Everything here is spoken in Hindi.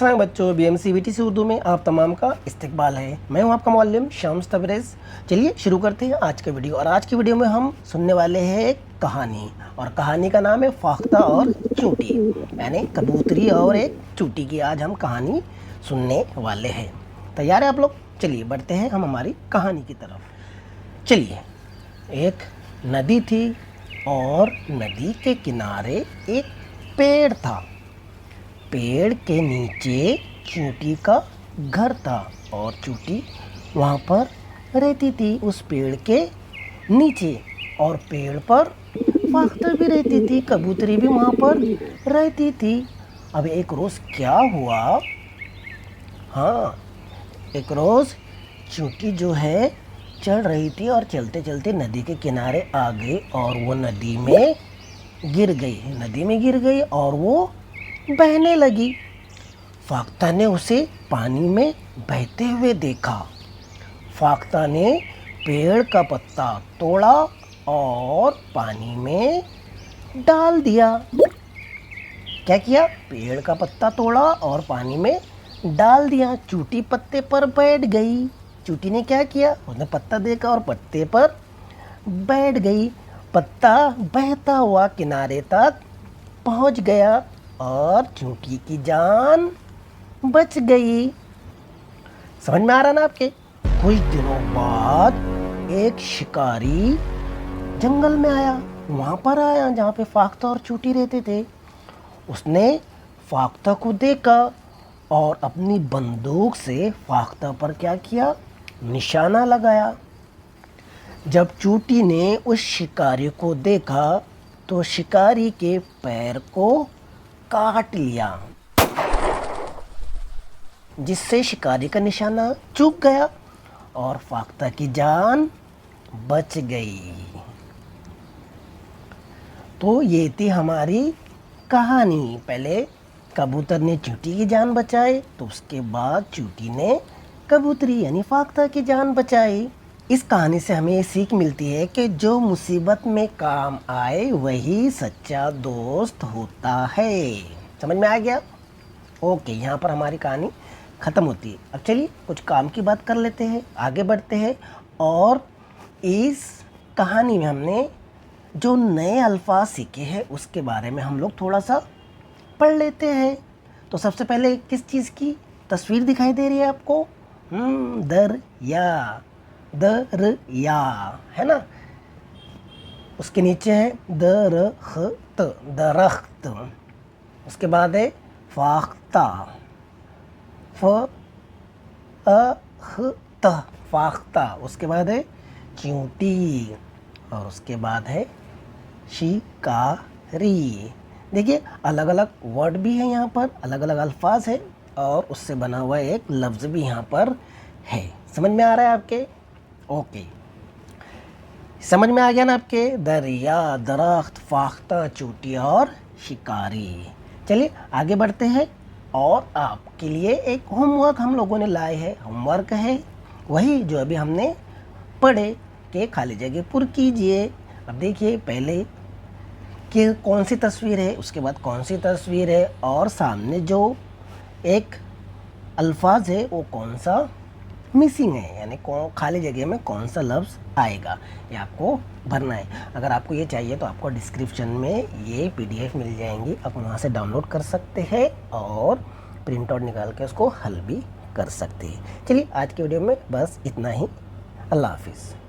अस्सलाम बच्चों, BMCBTC उर्दू में आप तमाम का इस्तकबाल है। मैं हूं आपका मुअल्लिम शम्स तबरेज़। चलिए शुरू करते हैं आज का वीडियो। और आज की वीडियो में हम सुनने वाले हैं एक कहानी, और कहानी का नाम है फाख्ता और चूंटी, यानी कबूतरी और एक चूंटी की आज हम कहानी सुनने वाले हैं। तैयार है आप लोग? चलिए बढ़ते हैं हम हमारी कहानी की तरफ। चलिए, एक नदी थी और नदी के किनारे एक पेड़ था। पेड़ के नीचे चूंटी का घर था और चूंटी वहाँ पर रहती थी, उस पेड़ के नीचे। और पेड़ पर फाख्ता भी रहती थी, कबूतरी भी वहाँ पर रहती थी। अब एक रोज़ क्या हुआ, हाँ, एक रोज़ चूंटी जो है चल रही थी और चलते चलते नदी के किनारे आ गई और वो नदी में गिर गई और वो बहने लगी। फाख्ता ने उसे पानी में बहते हुए देखा। फाख्ता ने पेड़ का पत्ता तोड़ा और पानी में डाल दिया। क्या किया? पेड़ का पत्ता तोड़ा और पानी में डाल दिया। चूंटी पत्ते पर बैठ गई। चूंटी ने क्या किया? उसने पत्ता देखा और पत्ते पर बैठ गई। पत्ता बहता हुआ किनारे तक पहुंच गया और चूंटी की जान बच गई। समझ में आ रहा ना आपके? कुछ दिनों बाद एक शिकारी जंगल में आया, वहां पर आया जहाँ पे फाख्ता और चूंटी रहते थे। उसने फाख्ता को देखा और अपनी बंदूक से फाख्ता पर क्या किया? निशाना लगाया। जब चूंटी ने उस शिकारी को देखा तो शिकारी के पैर को काट लिया, जिससे शिकारी का निशाना चूक गया और फाख्ता की जान बच गई। तो ये थी हमारी कहानी। पहले कबूतर ने चूंटी की जान बचाई, तो उसके बाद चूंटी ने कबूतरी यानी फाख्ता की जान बचाई। इस कहानी से हमें ये सीख मिलती है कि जो मुसीबत में काम आए वही सच्चा दोस्त होता है। समझ में आ गया? ओके, यहाँ पर हमारी कहानी ख़त्म होती है। अब चलिए कुछ काम की बात कर लेते हैं, आगे बढ़ते हैं। और इस कहानी में हमने जो नए अल्फाज सीखे हैं उसके बारे में हम लोग थोड़ा सा पढ़ लेते हैं। तो सबसे पहले किस चीज़ की तस्वीर दिखाई दे रही है आपको? दरिया है ना। उसके नीचे है दरख्त। उसके बाद है फाख्ता, फाख्ता। उसके बाद है चूंटी और उसके बाद है शिकारी। देखिए अलग अलग वर्ड भी है यहाँ पर, अलग अलग अल्फाज है और उससे बना हुआ एक लफ्ज़ भी यहाँ पर है। समझ में आ रहा है आपके? ओके, समझ में आ गया ना आपके? दरिया, दरख्त, फाख्ता, चूंटी और शिकारी। चलिए आगे बढ़ते हैं। और आपके लिए एक होमवर्क हम लोगों ने लाए हैं। होमवर्क है वही जो अभी हमने पढ़े कि खाली जगह पुर कीजिए। अब देखिए पहले कि कौन सी तस्वीर है, उसके बाद कौन सी तस्वीर है और सामने जो एक अल्फाज है वो कौन सा मिसिंग है, यानी खाली जगह में कौन सा लफ्ज़ आएगा, ये आपको भरना है। अगर आपको ये चाहिए तो आपको डिस्क्रिप्शन में ये PDF मिल जाएंगी, आप वहाँ से डाउनलोड कर सकते हैं और प्रिंट आउट निकाल के उसको हल भी कर सकते हैं। चलिए आज के वीडियो में बस इतना ही। अल्लाह हाफिज़।